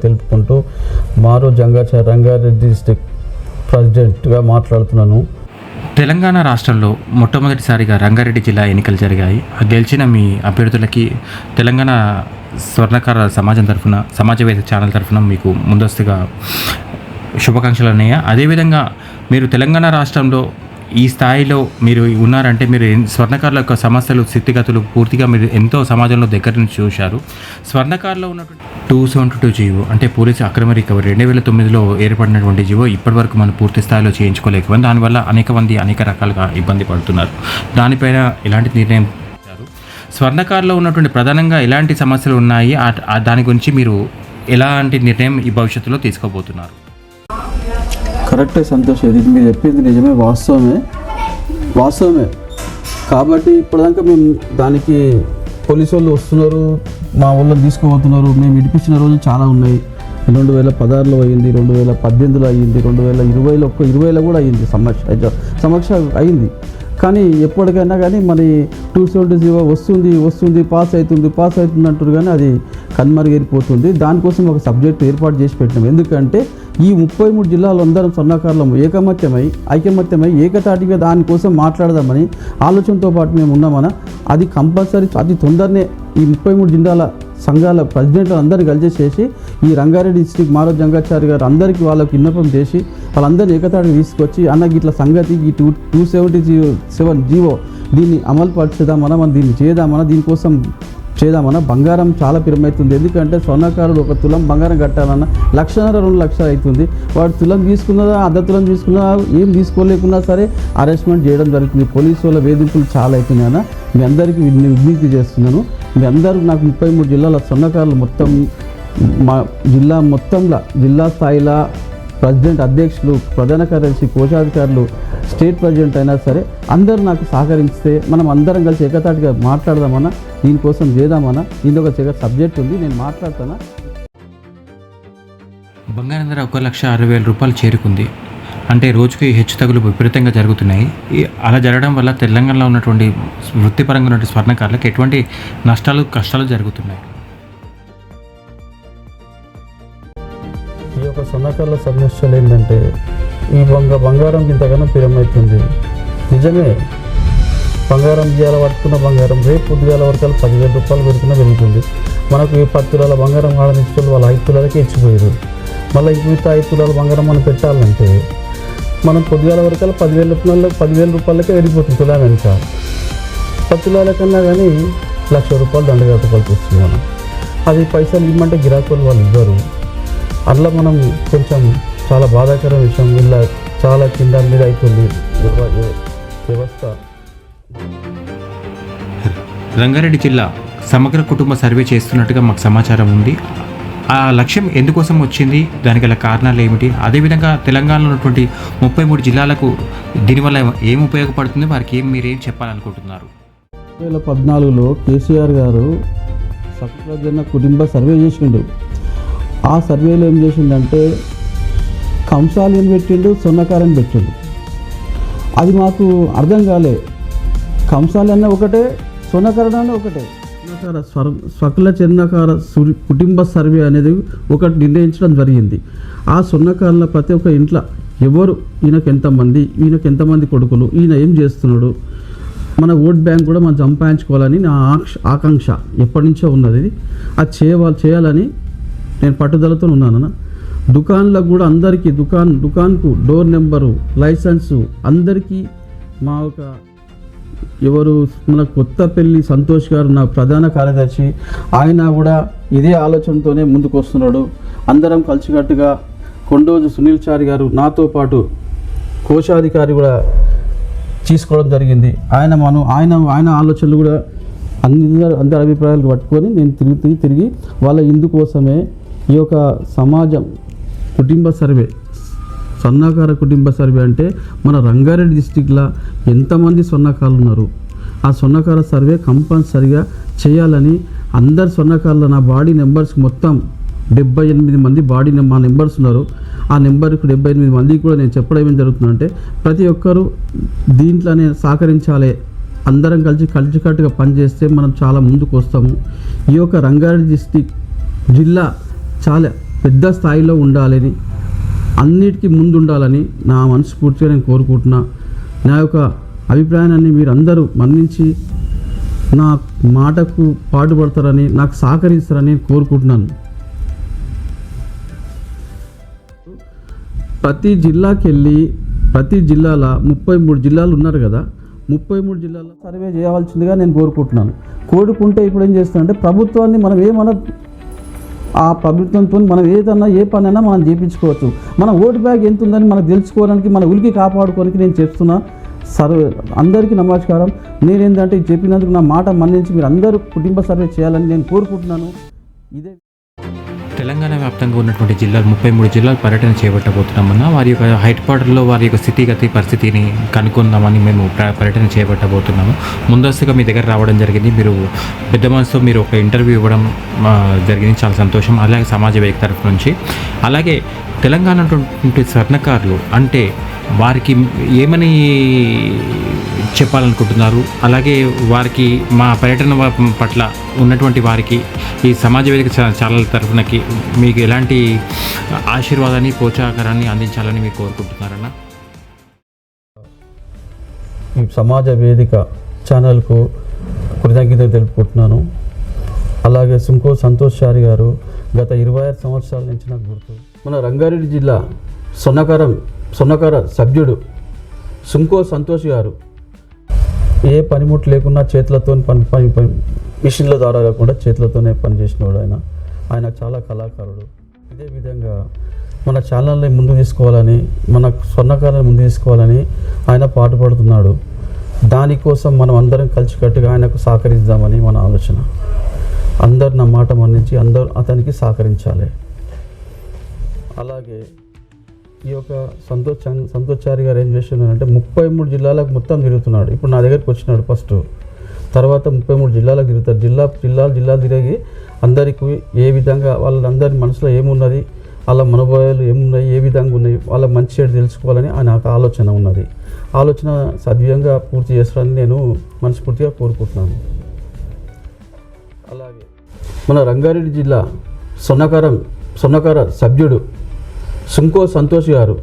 తెలుపుకుంటూ మారు జంగాచారి రంగారెడ్డి డిస్ట్రిక్ట్ ప్రెసిడెంట్గా మాట్లాడుతున్నాను. తెలంగాణ రాష్ట్రంలో మొట్టమొదటిసారిగా రంగారెడ్డి జిల్లా ఎన్నికలు జరిగాయి. గెలిచిన మీ అభ్యర్థులకి తెలంగాణ స్వర్ణకార సమాజం తరఫున, సమాజవేద ఛానల్ తరఫున మీకు ముందస్తుగా శుభాకాంక్షలు అన్నయ్య. అదేవిధంగా మీరు తెలంగాణ రాష్ట్రంలో ఈ స్థాయిలో మీరు ఉన్నారంటే మీరు స్వర్ణకారుల యొక్క సమస్యలు, స్థితిగతులు పూర్తిగా మీరు ఎంతో సమాజంలో దగ్గర నుంచి చూశారు. స్వర్ణకారులో ఉన్నటువంటి 272 జీవో అంటే పోలీసు అక్రమ రికవరీ 2009లో ఏర్పడినటువంటి జీవో ఇప్పటివరకు మనం పూర్తి స్థాయిలో చేయించుకోలేకపోయింది. దానివల్ల అనేక రకాలుగా ఇబ్బంది పడుతున్నారు. దానిపైన ఎలాంటి నిర్ణయం తీసుకున్నారు? స్వర్ణకారులో ఉన్నటువంటి ప్రధానంగా ఎలాంటి సమస్యలు ఉన్నాయి, దాని గురించి మీరు ఎలాంటి నిర్ణయం ఈ భవిష్యత్తులో తీసుకోబోతున్నారు? కరెక్టే సంతోష్, ఇది మీరు చెప్పింది నిజమే, వాస్తవమే. కాబట్టి ఇప్పటిదాకా మేము దానికి పోలీసు వాళ్ళు వస్తున్నారు, మా వాళ్ళని తీసుకుపోతున్నారు. మేము విడిపించిన రోజులు చాలా ఉన్నాయి. 2016లో అయ్యింది, 2018లో అయ్యింది, 2020లో 20లో కూడా అయ్యింది, సమక్ష అయ్యింది. కానీ ఎప్పటికైనా కానీ మరి 270 వస్తుంది పాస్ అవుతుంది అంటారు, కానీ అది కన్మరుగైపోతుంది. దానికోసం ఒక సబ్జెక్ట్ ఏర్పాటు చేసి పెట్టినాం. ఎందుకంటే ఈ 33 జిల్లాలో అందరం స్వర్ణకారులం ఐకమత్యమై ఏకతాటిగా దానికోసం మాట్లాడదామని ఆలోచనతో పాటు మేము ఉన్నామన్న. అది కంపల్సరీ అతి తొందరనే ఈ 33 జిల్లాల సంఘాల ప్రెసిడెంట్లు అందరినీ కలిసేసి ఈ రంగారెడ్డి డిస్ట్రిక్ట్ మారో జంగాచారి గారు అందరికీ వాళ్ళకి విన్నపం చేసి వాళ్ళందరినీ ఏకతాటికి తీసుకొచ్చి అన్న ఇట్లా సంగతి ఈ 277 జీవో దీన్ని అమలు పరిచేద్దామన్నా, మనం దీన్ని చేద్దామన్నా, దీనికోసం చేద్దామన్నా. బంగారం చాలా పిరమవుతుంది. ఎందుకంటే స్వర్ణకారుడు ఒక తులం బంగారం కట్టాలన్నా 1,00,000 2,00,000 అవుతుంది. వాడు తులం తీసుకున్నదా, అర్ధ తులం తీసుకున్నదా, ఏం తీసుకోలేకున్నా సరే అరెస్ట్మెంట్ చేయడం జరుగుతుంది. పోలీసు వాళ్ళ వేధింపులు చాలా అవుతున్నాయన్న. మీ అందరికీ విజ్ఞప్తి చేస్తున్నాను. మీ అందరూ నాకు 33 జిల్లాల స్వర్ణకారులు మొత్తం మా జిల్లా మొత్తంలో జిల్లా స్థాయిలో ప్రెసిడెంట్, అధ్యక్షులు, ప్రధాన కార్యదర్శి, కోశాధికారులు, స్టేట్ ప్రెసిడెంట్ అయినా సరే అందరూ నాకు సహకరిస్తే మనం అందరం కలిసి ఏకతాటిగా మాట్లాడదామన్నా, దీనికోసం చేద్దామన్నా. దీని ఒక సబ్జెక్ట్ ఉంది, నేను మాట్లాడతానా. బంగారం ధర 1,60,000 రూపాయలు చేరుకుంది. అంటే రోజుకి హెచ్చు తగులు విపరీతంగా జరుగుతున్నాయి. అలా జరగడం వల్ల తెలంగాణలో ఉన్నటువంటి వృత్తిపరంగా ఉన్నటువంటి స్వర్ణకారులకు ఎటువంటి కష్టాలు జరుగుతున్నాయి? ఈ యొక్క స్వర్ణకారుల సమస్యలు ఏంటంటే ఈ బంగారం ఇంతకన్నా పిరమవుతుంది. నిజమే, బంగారం ఇవాళ పట్టుకున్న బంగారం రేపు పొద్దుగాల వరకు 10,000 రూపాయలు పెరుగుతున్నా పెరుగుతుంది. మనకు 10 తులాల బంగారం కాడనిచ్చిన వాళ్ళు 5 తులాలకే ఇచ్చిపోయారు. మళ్ళీ మిగతా 5 తులాల బంగారం మనం పెట్టాలంటే మనం పొద్దుగాల వరకు 10,000 రూపాయలకే వెళ్ళిపోతుంది తులా వెనుక. 10 తులాల కన్నా కానీ 1,00,000 రూపాయలు దండ కట్టుకోవాల్సి వస్తుంది. మనం అది పైసలు ఇవ్వమంటే గిరాకులు వాళ్ళు ఇవ్వరు. అట్లా మనం కొంచెం చాలా బాధాకర విషయం. ఇలా చాలా కింద మీద అవుతుంది వ్యవస్థ. రంగారెడ్డి జిల్లా సమగ్ర కుటుంబ సర్వే చేస్తున్నట్టుగా మాకు సమాచారం ఉంది. ఆ లక్ష్యం ఎందుకోసం వచ్చింది, దానికి గల కారణాలు ఏమిటి, అదేవిధంగా తెలంగాణలో ఉన్నటువంటి 33 జిల్లాలకు దీనివల్ల ఏం ఉపయోగపడుతుంది, వారికి మీరేం చెప్పాలనుకుంటున్నారు? 2014లో కేసీఆర్ గారు సమగ్ర కుటుంబ సర్వే చేసిండు. ఆ సర్వేలో ఏం చేసిండంటే కంసాలు ఏం పెట్టిండు, స్వర్ణకారం పెట్టిండు. అది మాకు అర్థం కాలే. కంసాలు అన్న ఒకటే, స్వర్ణకారం అన్న ఒకటే. స్వకుల చర్ణకార కుటుంబ సర్వే అనేది ఒకటి నిర్ణయించడం జరిగింది. ఆ స్వర్ణకారుల ప్రతి ఒక్క ఇంట్లో ఎవరు, ఈయనకు ఎంతమంది కొడుకులు, ఈయన ఏం చేస్తున్నాడు, మన ఓట్ బ్యాంక్ కూడా మనం సంపాదించుకోవాలని నా ఆకాంక్ష ఎప్పటి నుంచో ఉన్నది. అది చేయాలని నేను పట్టుదలతో ఉన్నాను. దుకాన్లకు కూడా అందరికీ దుకాన్కు డోర్ నెంబరు, లైసెన్సు అందరికీ మా ఒక ఎవరు మన కొత్తపల్లి సంతోష్ గారు నా ప్రధాన కార్యదర్శి, ఆయన కూడా ఇదే ఆలోచనతోనే ముందుకు వస్తున్నాడు. అందరం కలిసికట్టుగా కొండోజు సునీల్ చారి గారు నాతో పాటు కోశాధికారి కూడా తీసుకోవడం జరిగింది. ఆయన ఆలోచనలు కూడా అందరి అభిప్రాయాలు పట్టుకొని నేను తిరిగి వాళ్ళ ఇందుకోసమే ఈ యొక్క సమాజం కుటుంబ సర్వే, స్వర్ణకార కుటుంబ సర్వే అంటే మన రంగారెడ్డి డిస్టిక్లో ఎంతమంది స్వర్ణకారులు ఉన్నారు, ఆ స్వర్ణకార సర్వే కంపల్సరిగా చేయాలని అందరు స్వర్ణకారుల నా బాడీ నెంబర్స్కి మొత్తం 78 మంది మా నెంబర్స్ ఉన్నారు. ఆ నెంబర్కి 78 మందికి కూడా నేను చెప్పడం ఏం జరుగుతుందంటే ప్రతి ఒక్కరూ దీంట్లోనే సహకరించాలి. అందరం కలిసికట్టుగా పనిచేస్తే మనం చాలా ముందుకు వస్తాము. ఈ యొక్క రంగారెడ్డి డిస్టిక్ జిల్లా చాలా పెద్ద స్థాయిలో ఉండాలని, అన్నిటికీ ముందు ఉండాలని నా మనస్ఫూర్తిగా నేను కోరుకుంటున్నా. నా యొక్క అభిప్రాయాన్ని మీరు అందరూ మన్నించి నా మాటకు పాటుపడతారని, నాకు సహకరిస్తారని నేను కోరుకుంటున్నాను. ప్రతి జిల్లాకి వెళ్ళి ప్రతి జిల్లాలో 33 జిల్లాలు ఉన్నారు కదా, 33 జిల్లాల్లో సర్వే చేయవలసిందిగా నేను కోరుకుంటే ఇప్పుడు ఏం చేస్తానంటే ప్రభుత్వాన్ని మనం ఏమన్నా ఆ ప్రభుత్వంతో మనం ఏదన్నా ఏ పనైనా మనం చేయించుకోవచ్చు. మన ఓటు బ్యాగ్ ఎంత ఉందని మనకు తెలుసుకోవడానికి, మన ఉనికి కాపాడుకోవడానికి నేను చెప్తున్నా. అందరికీ నమస్కారం. నేనేంటంటే చెప్పినందుకు నా మాట మన్నించి మీరు అందరూ కుటుంబ సర్వే చేయాలని నేను కోరుకుంటున్నాను. ఇదే తెలంగాణ వ్యాప్తంగా ఉన్నటువంటి జిల్లాలు 33 జిల్లాలు పర్యటన చేపట్టబోతున్నామన్నా వారి యొక్క హెడ్ క్వార్టర్లో వారి యొక్క స్థితిగతి పరిస్థితిని కనుక్కుందామని మేము పర్యటన చేపట్టబోతున్నాము. ముందస్తుగా మీ దగ్గర రావడం జరిగింది. మీరు పెద్ద మనసుతో మీరు ఒక ఇంటర్వ్యూ ఇవ్వడం జరిగింది, చాలా సంతోషం. అలాగే సమాజ వేదిక తరఫు నుంచి, అలాగే తెలంగాణ స్వర్ణకారులు అంటే వారికి ఏమని చెప్పాలనుకుంటున్నారు, అలాగే వారికి మా పర్యటన పట్ల ఉన్నటువంటి వారికి ఈ సమాజ వేదిక ఛానల్ తరఫునకి మీకు ఎలాంటి ఆశీర్వాదాన్ని ప్రోత్సాహకరాన్ని అందించాలని మీరు కోరుకుంటున్నారన్న? ఈ సమాజ వేదిక ఛానల్కు కృతజ్ఞతలు తెలుపుకుంటున్నాను. అలాగే సుంకో సంతోష్ చారి గారు గత 25 సంవత్సరాల నుంచి నాకు గుర్తు. మన రంగారెడ్డి జిల్లా సొన్నకార సభ్యుడు సుంకో సంతోష్ గారు ఏ పనిముట్లు లేకుండా చేతులతో పని మిషన్ల ద్వారా కాకుండా చేతులతోనే పనిచేసినవాడు. ఆయన చాలా కళాకారుడు. ఇదే విధంగా మన ఛానల్ని ముందు తీసుకోవాలని, మన స్వర్ణకారాన్ని ముందు తీసుకోవాలని ఆయన పాటుపడుతున్నాడు. దానికోసం మనం అందరం కలిసికట్టుగా ఆయనకు సహకరిద్దామని మన ఆలోచన. అందరు నా మాట మన్నించి అందరూ అతనికి సహకరించాలి. అలాగే ఈ యొక్క సంతోష్ చారి గారు ఏం చేస్తున్నారంటే 33 జిల్లాలకు మొత్తం తిరుగుతున్నాడు. ఇప్పుడు నా దగ్గరికి వచ్చినాడు ఫస్ట్, తర్వాత 33 జిల్లాలకు తిరుగుతాడు. జిల్లాలు తిరిగి అందరికీ ఏ విధంగా వాళ్ళందరి మనసులో ఏమున్నది, వాళ్ళ మనోభావాలు ఏమున్నాయి, ఏ విధంగా ఉన్నాయి, వాళ్ళ మంచి చెడు తెలుసుకోవాలని నాకు ఆలోచన ఉన్నది. ఆలోచన సద్విధంగా పూర్తి చేస్తారని నేను మనస్ఫూర్తిగా కోరుకుంటున్నాను. అలాగే మన రంగారెడ్డి జిల్లా సొన్నకార సభ్యుడు సుంకో సంతోష్ గారు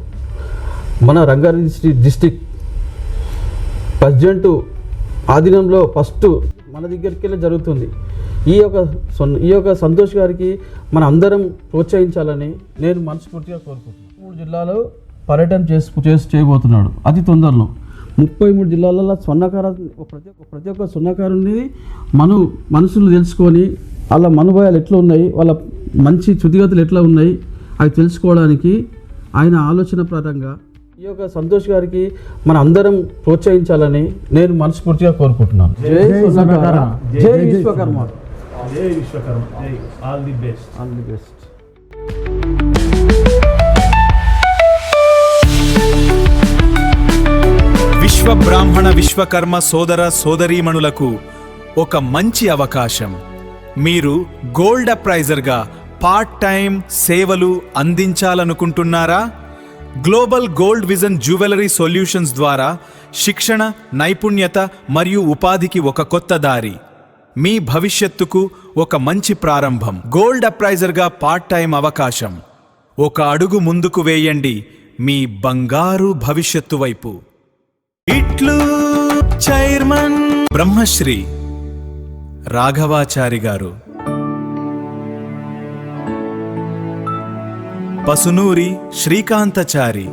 మన రంగారెడ్డి డిస్టిక్ ప్రెసిడెంట్ ఆధీనంలో ఫస్ట్ మన దగ్గరికి వెళ్ళి జరుగుతుంది. ఈ యొక్క సంతోష్ గారికి మన అందరం ప్రోత్సహించాలని నేను మనస్ఫూర్తిగా కోరుకుంటున్నాను. 3 జిల్లాలో పర్యటన చేయబోతున్నాడు అతి తొందరలో. 33 జిల్లాలలో ప్రతి ఒక్క స్వర్ణకారుని మనసులు తెలుసుకొని వాళ్ళ మనోభావాలు ఎట్లా ఉన్నాయి, వాళ్ళ మంచి స్థితిగతులు ఎట్లా ఉన్నాయి అవి తెలుసుకోవడానికి ఆయన ఆలోచన ప్రకారంగా ఈ యొక్క సంతోష్ గారికి మన అందరం ప్రోత్సహించాలని నేను మనస్ఫూర్తిగా కోరుకుంటున్నాను. జై స్వర్ణకార, జై విశ్వకర్మ, జై విశ్వకర్మ, జై all the best, all the best. విశ్వ బ్రాహ్మణ విశ్వకర్మ సోదర సోదరీమణులకు ఒక మంచి అవకాశం. మీరు గోల్డ్ అప్రైజర్గా పార్ట్ టైం సేవలు అందించాలనుకుంటున్నారా? Global gold vision jewellery solutions ద్వారా శిక్షణ, నైపుణ్యత మరియు ఉపాధికి ఒక కొత్త దారి. మీ భవిష్యత్తుకు ఒక మంచి ప్రారంభం. గోల్డ్ అప్రైజర్గా పార్ట్ టైం అవకాశం. ఒక అడుగు ముందుకు వేయండి మీ బంగారు భవిష్యత్తు వైపు. ఇట్లు చైర్మన్ బ్రహ్మశ్రీ రాఘవాచారి గారు, పసునూరి శ్రీకాంతచారి.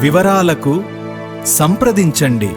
వివరాలకు సంప్రదించండి.